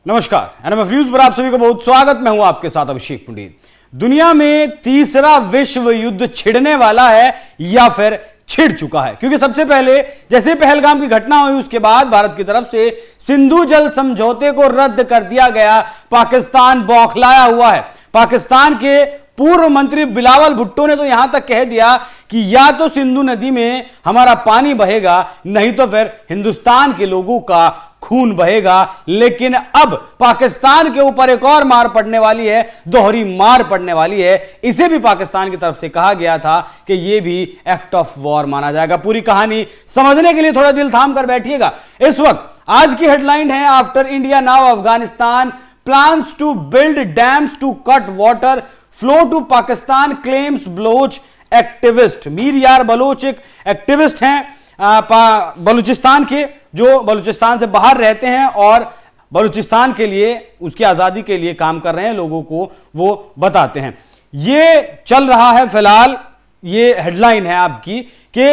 नमस्कार, NMF news पर आप सभी को बहुत स्वागत। मैं हूं आपके साथ अभिषेक पंडित। दुनिया में तीसरा विश्व युद्ध छिड़ने वाला है या फिर छिड़ चुका है, क्योंकि सबसे पहले जैसे पहलगाम की घटना हुई उसके बाद भारत की तरफ से सिंधु जल समझौते को रद्द कर दिया गया। पाकिस्तान बौखलाया हुआ है। पाकिस्तान के पूर्व मंत्री बिलावल भुट्टो ने तो यहां तक कह दिया कि या तो सिंधु नदी में हमारा पानी बहेगा, नहीं तो फिर हिंदुस्तान के लोगों का खून बहेगा। लेकिन अब पाकिस्तान के ऊपर एक और मार पड़ने वाली है, दोहरी मार पड़ने वाली है। इसे भी पाकिस्तान की तरफ से कहा गया था कि यह भी एक्ट ऑफ वॉर माना जाएगा। पूरी कहानी समझने के लिए थोड़ा दिल थाम कर बैठिएगा। इस वक्त आज की हेडलाइन है, after India now Afghanistan plans to build dams to cut water flow to Pakistan, claims Baloch activist. Mir Yar Baloch एक एक्टिविस्ट हैं बलूचिस्तान के, जो बलूचिस्तान से बाहर रहते हैं और बलूचिस्तान के लिए, उसकी आजादी के लिए काम कर रहे हैं, लोगों को वो बताते हैं। ये चल रहा है फिलहाल, ये हेडलाइन है आपकी कि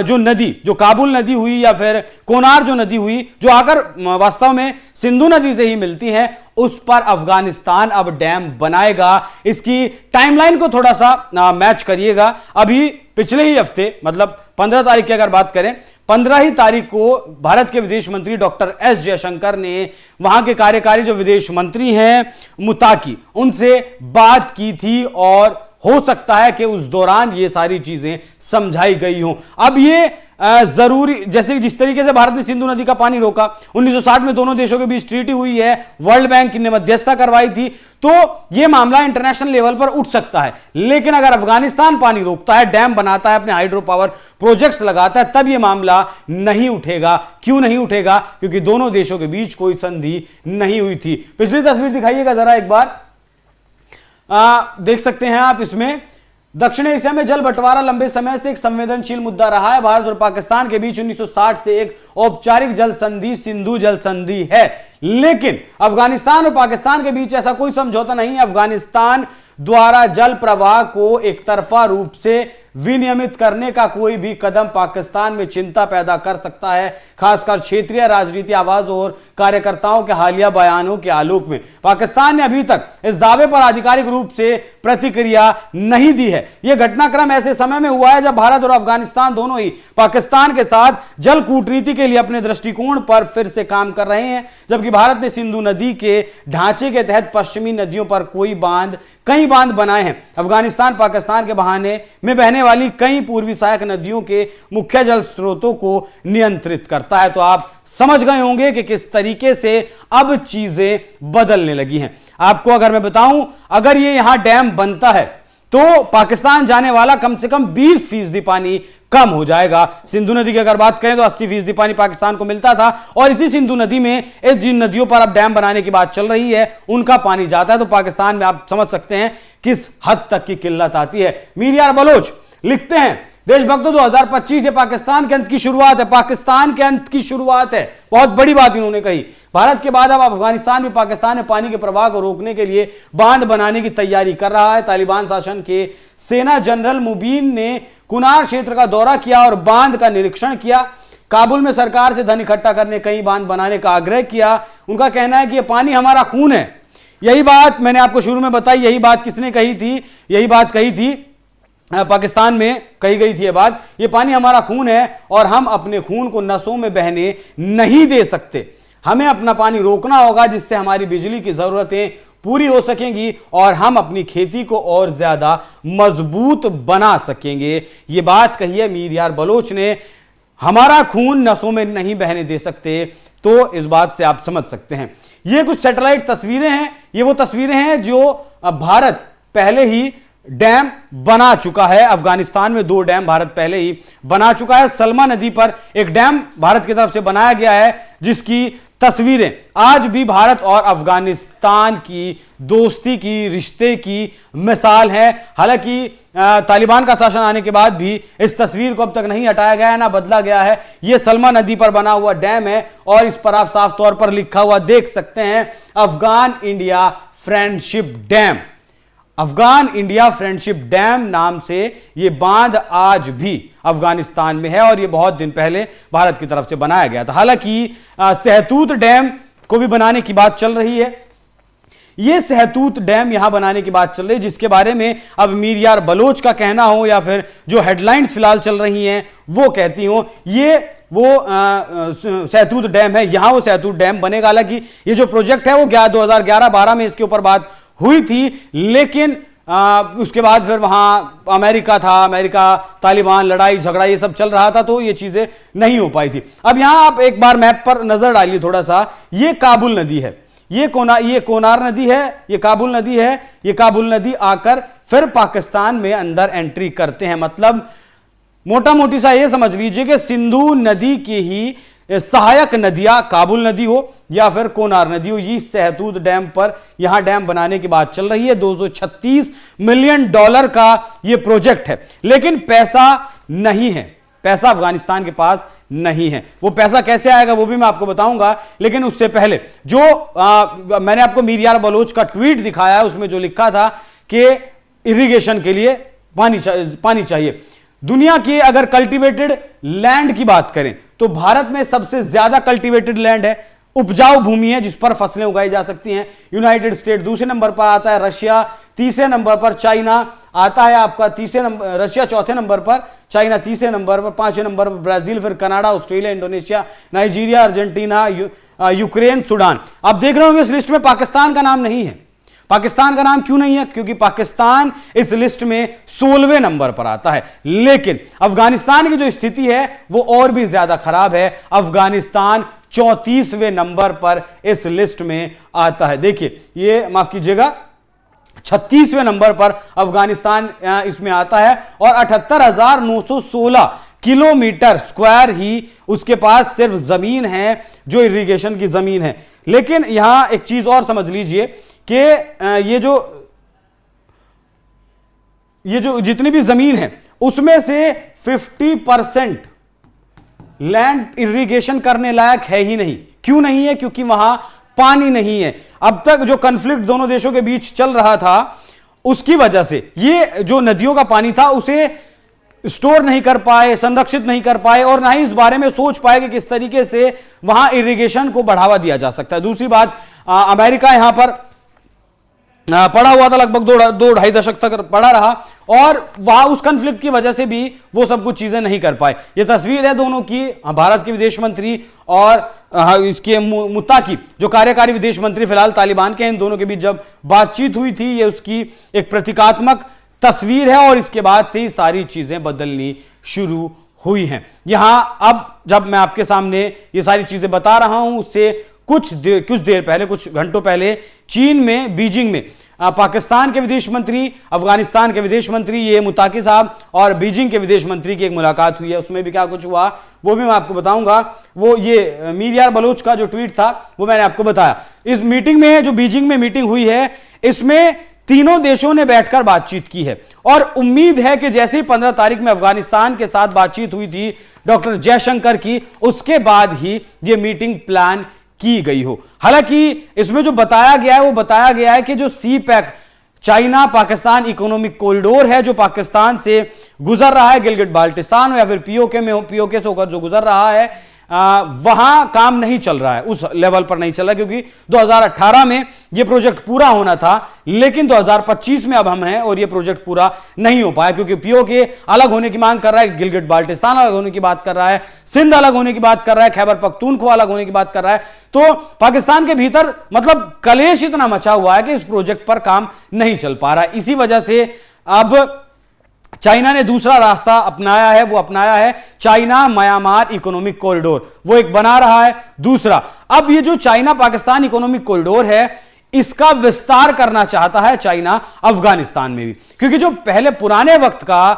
जो नदी, जो काबुल नदी हुई या फिर कोनार जो नदी हुई, जो आकर वास्तव में सिंधु नदी से ही मिलती है, उस पर अफगानिस्तान अब डैम बनाएगा। इसकी टाइमलाइन को थोड़ा सा मैच करिएगा। अभी पिछले ही हफ्ते, मतलब 15 तारीख की अगर बात करें, 15 ही तारीख को भारत के विदेश मंत्री डॉक्टर एस जयशंकर ने वहां के कार्यकारी जो विदेश मंत्री हैं मुताकी, उनसे बात की थी और हो सकता है कि उस दौरान ये सारी चीजें समझाई गई हों। अब ये जरूरी, जैसे जिस तरीके से भारत ने सिंधु नदी का पानी रोका, 1960 में दोनों देशों के बीच ट्रीटी हुई है, वर्ल्ड बैंक ने मध्यस्थता करवाई थी, तो यह मामला इंटरनेशनल लेवल पर उठ सकता है। लेकिन अगर अफगानिस्तान पानी रोकता है, डैम बनाता है, अपने हाइड्रो पावर प्रोजेक्ट्स लगाता है, तब यह मामला नहीं उठेगा। क्यों नहीं उठेगा? क्योंकि दोनों देशों के बीच कोई संधि नहीं हुई थी। पिछली तस्वीर दिखाइएगा जरा एक बार। देख सकते हैं आप इसमें, दक्षिण एशिया में जल बंटवारा लंबे समय से एक संवेदनशील मुद्दा रहा है। भारत और पाकिस्तान के बीच 1960 से एक औपचारिक जल संधि सिंधु जल संधि है, लेकिन अफगानिस्तान और पाकिस्तान के बीच ऐसा कोई समझौता नहीं है। अफगानिस्तान द्वारा जल प्रवाह को एक तरफा रूप से विनियमित करने का कोई भी कदम पाकिस्तान में चिंता पैदा कर सकता है, खासकर क्षेत्रीय राजनीति आवाज और कार्यकर्ताओं के हालिया बयानों के आलोक में। पाकिस्तान ने अभी तक इस दावे पर आधिकारिक रूप से प्रतिक्रिया नहीं दी है। यह घटनाक्रम ऐसे समय में हुआ है जब भारत और अफगानिस्तान दोनों ही पाकिस्तान के साथ जल कूटनीति के लिए अपने दृष्टिकोण पर फिर से काम कर रहे हैं। जबकि भारत ने सिंधु नदी के ढांचे के तहत पश्चिमी नदियों पर कई बांध बनाए हैं। अफगानिस्तान पाकिस्तान के बहाने में बहने वाली कई पूर्वी सहायक नदियों के मुख्य जल स्रोतों को नियंत्रित करता है। तो आप समझ गए होंगे कि किस तरीके से अब चीजें बदलने लगी हैं। आपको अगर मैं बताऊं, अगर ये यहां डैम बनता है तो पाकिस्तान जाने वाला कम से कम 20% पानी कम हो जाएगा। सिंधु नदी की अगर बात करें तो 80% पानी पाकिस्तान को मिलता था, और इसी सिंधु नदी में इस जिन नदियों पर अब डैम बनाने की बात चल रही है, उनका पानी जाता है। तो पाकिस्तान में आप समझ सकते हैं किस हद तक की किल्लत आती है। मीर यार बलोच लिखते हैं, देशभक्तों 2025 ये पाकिस्तान के अंत की शुरुआत है। पाकिस्तान के अंत की शुरुआत है, बहुत बड़ी बात इन्होंने कही। भारत के बाद अब अफगानिस्तान में पाकिस्तान में पानी के प्रवाह को रोकने के लिए बांध बनाने की तैयारी कर रहा है। तालिबान शासन के सेना जनरल मुबीन ने कुनार क्षेत्र का दौरा किया और बांध का निरीक्षण किया। काबुल में सरकार से धन इकट्ठा करने, कई बांध बनाने का आग्रह किया। उनका कहना है कि यह पानी हमारा खून है। यही बात मैंने आपको शुरू में बताई। यही बात किसने कही थी? यही बात कही थी पाकिस्तान में कही गई थी ये बात, ये पानी हमारा खून है और हम अपने खून को नसों में बहने नहीं दे सकते। हमें अपना पानी रोकना होगा, जिससे हमारी बिजली की जरूरतें पूरी हो सकेंगी और हम अपनी खेती को और ज्यादा मजबूत बना सकेंगे। ये बात कही है मीर यार बलोच ने। हमारा खून नसों में नहीं बहने दे सकते, तो इस बात से आप समझ सकते हैं। ये कुछ सैटेलाइट तस्वीरें हैं। ये वो तस्वीरें हैं जो भारत पहले ही डैम बना चुका है। अफगानिस्तान में 2 डैम भारत पहले ही बना चुका है। सलमा नदी पर एक डैम भारत की तरफ से बनाया गया है, जिसकी तस्वीरें आज भी भारत और अफगानिस्तान की दोस्ती की, रिश्ते की मिसाल है। हालांकि तालिबान का शासन आने के बाद भी इस तस्वीर को अब तक नहीं हटाया गया है, ना बदला गया है। यह सलमा नदी पर बना हुआ डैम है और इस पर आप साफ तौर पर लिखा हुआ देख सकते हैं, Afghan India friendship dam. Afghan India friendship dam नाम से यह बांध आज भी अफगानिस्तान में है और यह बहुत दिन पहले भारत की तरफ से बनाया गया था। हालांकि सहतूत डैम उसको भी बनाने की बात चल रही है। ये सहतूत डैम यहां बनाने की बात चल रही है, जिसके बारे में अब मीर यार बलोच का कहना हो या फिर जो हेडलाइंस फिलहाल चल रही हैं वो कहती हो ये वो सहतूत डैम है, यहां वो सहतूत डैम बनेगा। हालांकि ये जो प्रोजेक्ट है वो 2011-12 में इसके ऊपर बात हुई थी, लेकिन उसके बाद फिर वहां अमेरिका तालिबान लड़ाई झगड़ा ये सब चल रहा था, तो ये चीजें नहीं हो पाई थी। अब यहां आप एक बार मैप पर नजर डालिए थोड़ा सा, ये काबुल नदी है, ये कोनार नदी है, ये काबुल नदी है, ये काबुल नदी आकर फिर पाकिस्तान में अंदर एंट्री करते हैं। मतलब मोटा मोटी सा ये समझ लीजिए कि सिंधु नदी की ही सहायक नदियां काबुल नदी हो या फिर कोनार नदी हो, ये सहतूत डैम पर यहां डैम बनाने की बात चल रही है। $236 मिलियन का यह प्रोजेक्ट है, लेकिन पैसा नहीं है, पैसा अफगानिस्तान के पास नहीं है। वो पैसा कैसे आएगा वो भी मैं आपको बताऊंगा, लेकिन उससे पहले जो मैंने आपको मीर यार बलोच का ट्वीट दिखाया है, उसमें जो लिखा था कि इरिगेशन के लिए पानी चाहिए। दुनिया की अगर कल्टीवेटेड लैंड की बात करें तो भारत में सबसे ज्यादा कल्टीवेटेड लैंड है, उपजाऊ भूमि है जिस पर फसलें उगाई जा सकती हैं। यूनाइटेड स्टेट दूसरे नंबर पर आता है, रशिया तीसरे नंबर पर, चाइना आता है आपका तीसरे नंबर, रशिया चौथे नंबर पर, चाइना तीसरे नंबर पर, पांचवें नंबर पर ब्राजील, फिर Canada, Australia, Indonesia, Nigeria, Argentina, Ukraine, Sudan. आप देख रहे होंगे इस लिस्ट में पाकिस्तान का नाम नहीं है। पाकिस्तान का नाम क्यों नहीं है? क्योंकि पाकिस्तान इस लिस्ट में 16वें नंबर पर आता है। लेकिन अफगानिस्तान की जो स्थिति है वो और भी ज्यादा खराब है। अफगानिस्तान 34वें नंबर पर इस लिस्ट में आता है। देखिए, ये माफ कीजिएगा 36वें नंबर पर अफगानिस्तान इसमें आता है और 78,916 किलोमीटर स्क्वायर ही उसके पास सिर्फ जमीन है जो इरिगेशन की जमीन है। लेकिन यहां एक चीज और समझ लीजिए कि ये जो जितनी भी जमीन है उसमें से 50% लैंड इरिगेशन करने लायक है ही नहीं। क्यों नहीं है? क्योंकि वहां पानी नहीं है। अब तक जो कॉन्फ्लिक्ट दोनों देशों के बीच चल रहा था उसकी वजह से ये जो नदियों का पानी था उसे स्टोर नहीं कर पाए, संरक्षित नहीं कर पाए और ना ही इस बारे में सोच पाए कि किस तरीके से वहां इरिगेशन को बढ़ावा दिया जा सकता है। दूसरी बात, अमेरिका यहां पर पड़ा हुआ था, लगभग 2-2.5 दशक तक पड़ा रहा और वहां उस कॉन्फ्लिक्ट की वजह से भी वो सब कुछ चीजें नहीं कर पाए। ये तस्वीर है दोनों की, भारत के विदेश मंत्री और इसके मुत्ता की जो कार्यकारी विदेश मंत्री फिलहाल तालिबान के हैं, इन दोनों के बीच जब बातचीत हुई थी, ये उसकी एक प्रतीकात्मक तस्वीर है और इसके बाद से ही सारी चीजें बदलनी शुरू हुई हैं। यहां अब जब मैं आपके सामने ये सारी चीजें बता रहा हूं, उससे कुछ देर पहले, कुछ घंटों पहले चीन में, बीजिंग में पाकिस्तान के विदेश मंत्री, अफगानिस्तान के विदेश मंत्री ये मुत्ताकी साहब और बीजिंग के विदेश मंत्री की एक मुलाकात हुई है। उसमें भी क्या कुछ हुआ वो भी मैं आपको बताऊंगा। वो ये मीर यार बलोच का जो ट्वीट था वो मैंने आपको बताया। इस मीटिंग में, जो बीजिंग में मीटिंग हुई है, इसमें तीनों देशों ने बैठकर बातचीत की है और उम्मीद है कि जैसे ही 15 तारीख में अफगानिस्तान के साथ बातचीत हुई थी डॉक्टर जयशंकर की, उसके बाद ही यह मीटिंग प्लान की गई हो। हालांकि इसमें जो बताया गया है वो बताया गया है कि जो CPEC China Pakistan economic corridor है जो पाकिस्तान से गुजर रहा है, गिलगिट बाल्टिस्तान या फिर पीओके में हो, पीओके से होकर जो गुजर रहा है, वहां काम नहीं चल रहा है, उस लेवल पर नहीं चल रहा, क्योंकि 2018 में यह प्रोजेक्ट पूरा होना था, लेकिन 2025 में अब हम हैं और यह प्रोजेक्ट पूरा नहीं हो पाया क्योंकि पीओके अलग होने की मांग कर रहा है, गिलगिट बाल्टिस्तान अलग होने की बात कर रहा है, सिंध अलग होने की बात कर रहा है, खैबर पख्तूनख्वा अलग होने की बात कर रहा है। तो पाकिस्तान के भीतर मतलब कलेश इतना मचा हुआ है कि इस प्रोजेक्ट पर काम नहीं चल पा रहा है। इसी वजह से अब चाइना ने दूसरा रास्ता अपनाया है, वो अपनाया है चाइना म्यांमार इकोनॉमिक कॉरिडोर, वो एक बना रहा है। दूसरा, अब ये जो चाइना पाकिस्तान इकोनॉमिक कॉरिडोर है इसका विस्तार करना चाहता है चाइना अफगानिस्तान में भी, क्योंकि जो पहले पुराने वक्त का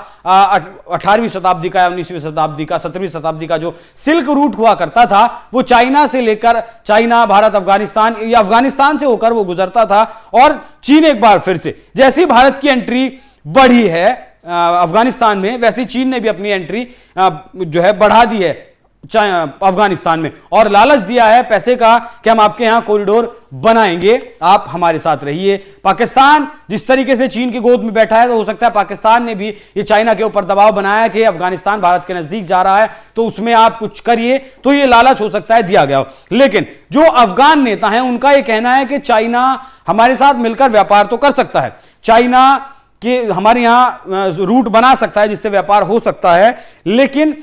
18वीं शताब्दी का, 19वीं शताब्दी का, 17वीं शताब्दी का जो सिल्क रूट हुआ करता था वो चाइना से लेकर चाइना, भारत, अफगानिस्तान या अफगानिस्तान से होकर वो गुजरता था और चीन एक बार फिर से, जैसे ही भारत की एंट्री बढ़ी है अफगानिस्तान में, वैसे चीन ने भी अपनी एंट्री जो है बढ़ा दी है अफगानिस्तान में और लालच दिया है पैसे का कि हम आपके यहां कॉरिडोर बनाएंगे, आप हमारे साथ रहिए। पाकिस्तान जिस तरीके से चीन की गोद में बैठा है, तो हो सकता है पाकिस्तान ने भी ये चाइना के ऊपर दबाव बनाया कि अफगानिस्तान भारत के नजदीक जा रहा है, तो उसमें आप कुछ करिए, तो ये लालच हो सकता है दिया गया हो। लेकिन जो अफगान नेता हैं उनका यह कहना है कि चाइना हमारे साथ मिलकर व्यापार तो कर सकता है, चाइना के हमारे यहां रूट बना सकता है जिससे व्यापार हो सकता है, लेकिन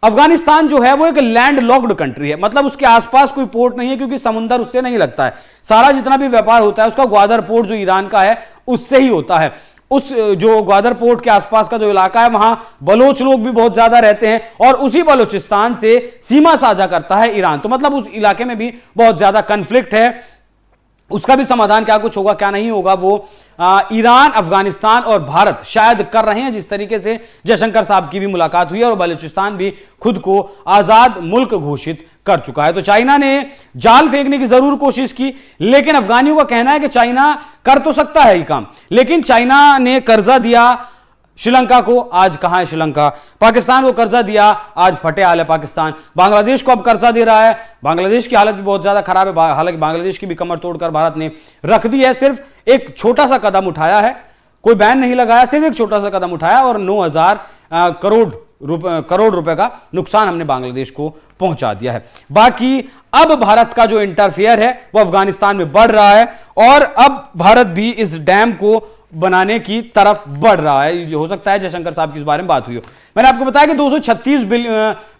अफगानिस्तान जो है वो एक लैंड लॉक्ड कंट्री है, मतलब उसके आसपास कोई पोर्ट नहीं है क्योंकि समुद्र उससे नहीं लगता है। सारा जितना भी व्यापार होता है उसका ग्वादर पोर्ट जो ईरान का है उससे ही होता है। उस जो ग्वादर पोर्ट के आसपास का जो इलाका है वहां बलोच लोग भी बहुत ज्यादा रहते हैं और उसी बलोचिस्तान से सीमा साझा करता है ईरान, तो मतलब उस इलाके में भी बहुत ज्यादा कन्फ्लिक्ट है। उसका भी समाधान क्या कुछ होगा क्या नहीं होगा वो ईरान, अफगानिस्तान और भारत शायद कर रहे हैं। जिस तरीके से जयशंकर साहब की भी मुलाकात हुई और बलूचिस्तान भी खुद को आजाद मुल्क घोषित कर चुका है। तो चाइना ने जाल फेंकने की जरूर कोशिश की, लेकिन अफगानियों का कहना है कि चाइना कर तो सकता है ये काम, लेकिन चाइना ने कर्जा दिया श्रीलंका को, आज कहां है श्रीलंका, पाकिस्तान को कर्जा दिया, आज फटे हाल है पाकिस्तान, बांग्लादेश को अब कर्जा दे रहा है, बांग्लादेश की हालत भी बहुत ज्यादा खराब है, हालांकि बांग्लादेश की भी कमर तोड़कर भारत ने रख दी है। सिर्फ एक छोटा सा कदम उठाया है, कोई बैन नहीं लगाया, सिर्फ एक छोटा सा कदम उठाया और 9,000 करोड़ रुपए का नुकसान हमने बांग्लादेश को पहुंचा दिया है। बाकी अब भारत का जो इंटरफेयर है वो अफगानिस्तान में बढ़ रहा है और अब भारत भी इस डैम को बनाने की तरफ बढ़ रहा है। हो सकता है जयशंकर साहब की इस बारे में बात हुई हो। मैंने आपको बताया कि 236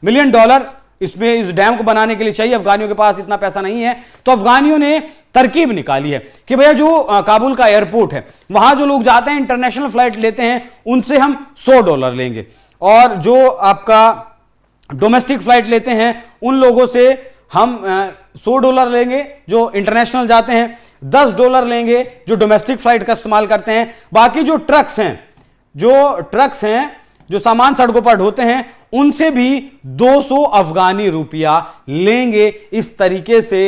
मिलियन डॉलर इसमें इस डैम को बनाने के लिए चाहिए। अफगानियों के पास इतना पैसा नहीं है, तो अफगानियों ने तरकीब निकाली है कि भैया जो काबुल का एयरपोर्ट है वहां जो लोग जाते हैं इंटरनेशनल फ्लाइट लेते हैं उनसे हम $100 लेंगे, और जो आपका डोमेस्टिक फ्लाइट लेते हैं उन लोगों से हम $100 लेंगे जो इंटरनेशनल जाते हैं, $10 लेंगे जो डोमेस्टिक फ्लाइट का इस्तेमाल करते हैं। बाकी जो ट्रक्स हैं जो सामान सड़कों पर ढोते हैं उनसे भी 200 अफगानी रुपया लेंगे। इस तरीके से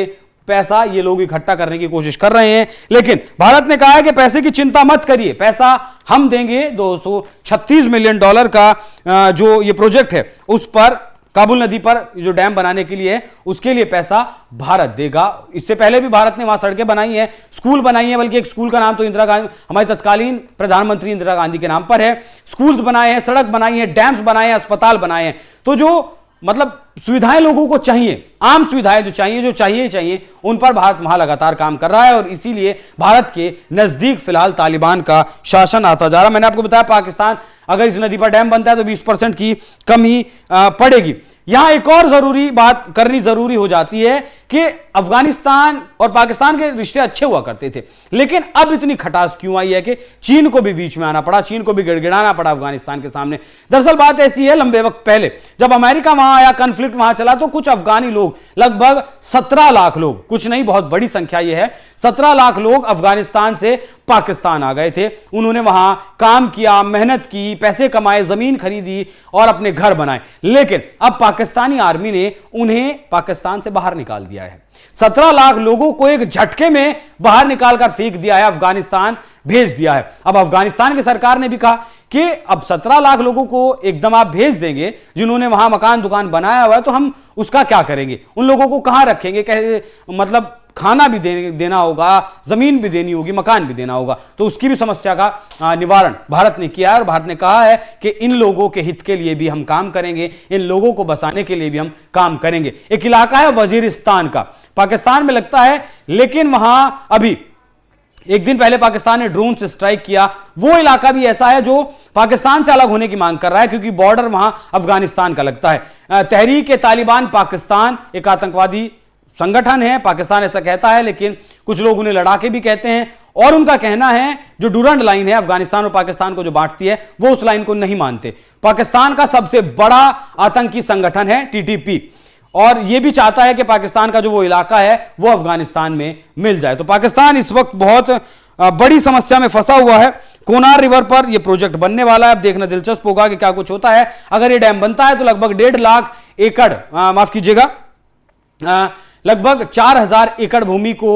पैसा ये लोग इकट्ठा करने की कोशिश कर रहे हैं, लेकिन भारत ने कहा है कि पैसे की चिंता मत करिए, पैसा हम देंगे। $236 मिलियन का जो ये प्रोजेक्ट है उस पर, काबुल नदी पर जो डैम बनाने के लिए है उसके लिए पैसा भारत देगा। इससे पहले भी भारत ने वहां सड़कें बनाई हैं, स्कूल बनाई हैं, बल्कि एक स्कूल का नाम तो इंदिरा गांधी, हमारी तत्कालीन प्रधानमंत्री इंदिरा गांधी के नाम पर है। स्कूल्स बनाए हैं, सड़क बनाई है, डैम्स बनाए हैं, अस्पताल बनाए हैं। तो जो मतलब सुविधाएं लोगों को चाहिए, आम सुविधाएं जो चाहिए उन पर भारत वहां लगातार काम कर रहा है और इसीलिए भारत के नजदीक फिलहाल तालिबान का शासन आता जा रहा है। मैंने आपको बताया पाकिस्तान अगर इस नदी पर डैम बनता है तो 20% की कमी पड़ेगी। यहां एक और जरूरी बात करनी जरूरी हो जाती है कि अफगानिस्तान और पाकिस्तान के रिश्ते अच्छे हुआ करते थे, लेकिन अब इतनी खटास क्यों आई है कि चीन को भी बीच में आना पड़ा, चीन को भी गिड़गिड़ाना पड़ा अफगानिस्तान के सामने। दरअसल बात ऐसी है, लंबे वक्त पहले जब अमेरिका वहां आया, कॉन्फ्लिक्ट वहां चला, तो कुछ अफगानी लोग, लगभग 17 लाख लोग, कुछ नहीं बहुत बड़ी संख्या यह है, 17 लाख लोग अफगानिस्तान से पाकिस्तान आ गए थे। उन्होंने वहां काम किया, मेहनत की, पैसे कमाए, जमीन खरीदी और अपने घर बनाए, लेकिन अब पाकिस्तानी आर्मी ने उन्हें पाकिस्तान से बाहर निकाल दिया है। 17 लाख लोगों को एक झटके में बाहर निकालकर फेंक दिया है, अफगानिस्तान भेज दिया है। अब अफगानिस्तान की सरकार ने भी कहा कि अब 17 लाख लोगों को एकदम आप भेज देंगे जिन्होंने वहां मकान दुकान बनाया हुआ है, तो हम उसका क्या करेंगे, उन लोगों को कहां रखेंगे, मतलब खाना भी देना होगा, जमीन भी देनी होगी, मकान भी देना होगा। तो उसकी भी समस्या का निवारण भारत ने किया है और भारत ने कहा है कि इन लोगों के हित के लिए भी हम काम करेंगे, इन लोगों को बसाने के लिए भी हम काम करेंगे। एक इलाका है वजीरिस्तान का, पाकिस्तान में लगता है, लेकिन वहां अभी एक दिन पहले पाकिस्तान ने ड्रोन से स्ट्राइक किया। वो इलाका भी ऐसा है जो पाकिस्तान से अलग होने की मांग कर रहा है क्योंकि बॉर्डर वहां अफगानिस्तान का लगता है। तहरीक-ए-तालिबान पाकिस्तान एक आतंकवादी संगठन है, पाकिस्तान ऐसा कहता है, लेकिन कुछ लोग उन्हें लड़ाके भी कहते हैं और उनका कहना है जो डूरंड लाइन है अफगानिस्तान और पाकिस्तान को जो बांटती है वो उस लाइन को नहीं मानते। पाकिस्तान का सबसे बड़ा आतंकी संगठन है टीटीपी और यह भी चाहता है कि पाकिस्तान का जो वो इलाका है वो अफगानिस्तान में मिल जाए। तो पाकिस्तान इस वक्त बहुत बड़ी समस्या में फंसा हुआ है। कोनार रिवर पर यह प्रोजेक्ट बनने वाला है, अब देखना दिलचस्प होगा कि क्या कुछ होता है। अगर यह डैम बनता है तो लगभग 1.5 लाख एकड़, माफ कीजिएगा, लगभग 4,000 एकड़ भूमि को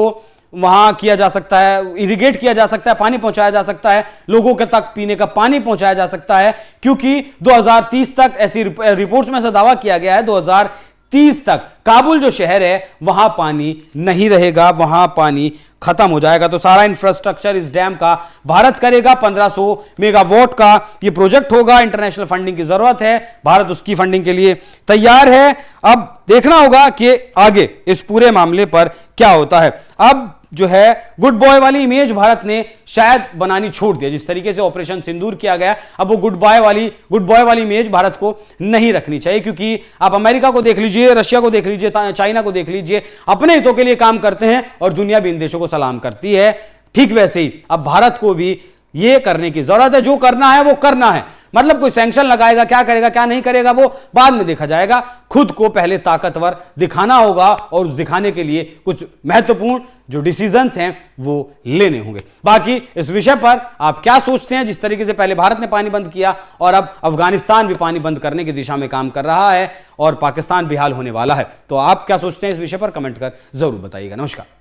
वहां किया जा सकता है, इरिगेट किया जा सकता है, पानी पहुंचाया जा सकता है, लोगों के तक पीने का पानी पहुंचाया जा सकता है, क्योंकि 2030 तक, ऐसी रिपोर्ट्स में से दावा किया गया है, 30 तक काबुल जो शहर है वहां पानी नहीं रहेगा, वहां पानी खत्म हो जाएगा। तो सारा इंफ्रास्ट्रक्चर इस डैम का भारत करेगा। 1500 मेगावाट का ये प्रोजेक्ट होगा। इंटरनेशनल फंडिंग की जरूरत है, भारत उसकी फंडिंग के लिए तैयार है। अब देखना होगा कि आगे इस पूरे मामले पर क्या होता है। अब जो है गुड बॉय वाली इमेज भारत ने शायद बनानी छोड़ दिया। जिस तरीके से ऑपरेशन सिंदूर किया गया, अब वो गुड बॉय वाली इमेज भारत को नहीं रखनी चाहिए, क्योंकि आप अमेरिका को देख लीजिए, रशिया को देख लीजिए, चाइना को देख लीजिए, अपने हितों के लिए काम करते हैं और दुनिया भी इन देशों को सलाम करती है। ठीक वैसे ही अब भारत को भी ये करने की जरूरत है। जो करना है वो करना है, मतलब कोई सैंक्शन लगाएगा, क्या करेगा क्या नहीं करेगा वो बाद में देखा जाएगा। खुद को पहले ताकतवर दिखाना होगा और उस दिखाने के लिए कुछ महत्वपूर्ण जो डिसीजंस हैं वो लेने होंगे। बाकी इस विषय पर आप क्या सोचते हैं? जिस तरीके से पहले भारत ने पानी बंद किया और अब अफगानिस्तान भी पानी बंद करने की दिशा में काम कर रहा है और पाकिस्तान बेहाल होने वाला है, तो आप क्या सोचते हैं इस विषय पर? कमेंट कर जरूर बताइएगा। नमस्कार।